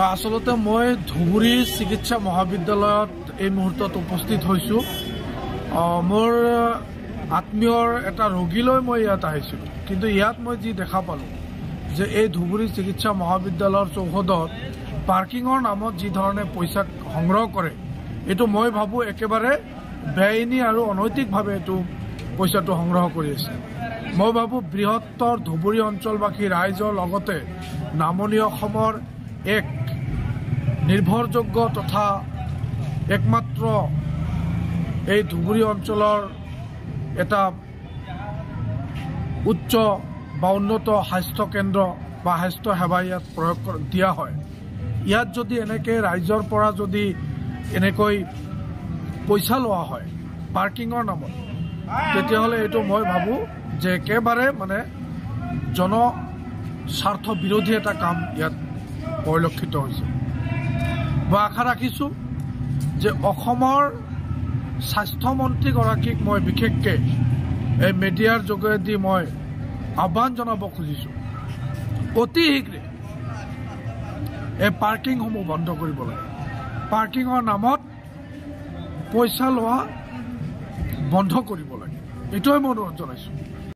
আসলতে মই ধুবুৰী চিকিৎসা মহাবিদ্যালয়ত এই মুহূৰ্তত উপস্থিত হৈছোঁ। মোৰ আত্মীয়ৰ এটা ৰোগীলৈ মই ইয়াত আহিছিলোঁ, কিন্তু ইয়াত মই যি দেখা পালোঁ যে এই ধুবুৰী চিকিৎসা মহাবিদ্যালয়ৰ চৌহদত পাৰ্কিঙৰ নামত যি ধৰণে পইচা সংগ্ৰহ কৰে, এইটো মই ভাবোঁ একেবাৰে বেআইনী আৰু অনৈতিকভাৱে এইটো পইচাটো সংগ্ৰহ কৰি আছে। মই ভাবোঁ বৃহত্তৰ ধুবুৰী অঞ্চলবাসী ৰাইজৰ লগতে নামনি অসমৰ এক নিৰ্ভৰযোগ্য তথা একমাত্ৰ এই ধুবুৰী অঞ্চলৰ এটা উচ্চ বা উন্নত স্বাস্থ্য কেন্দ্ৰ বা স্বাস্থ্য সেৱা ইয়াত প্ৰয়োগ দিয়া হয়। ইয়াত যদি এনেকৈ ৰাইজৰ পৰা যদি এনেকৈ পইচা লোৱা হয় পাৰ্কিঙৰ নামত, তেতিয়াহ'লে এইটো মই ভাবোঁ যে একেবাৰে জনস্বাৰ্থ বিৰোধী এটা কাম ইয়াত পৰিলক্ষিত হৈছে। মই আশা ৰাখিছোঁ যে অসমৰ স্বাস্থ্যমন্ত্ৰীগৰাকীক মই বিশেষকৈ এই মিডিয়াৰ যোগেদি মই আহ্বান জনাব খুজিছোঁ, অতি শীঘ্ৰে এই পাৰ্কিংসমূহ বন্ধ কৰিব লাগে। পাৰ্কিঙৰ নামত পইচা লোৱা বন্ধ কৰিব লাগে, এইটোৱে মই অনুৰোধ জনাইছোঁ।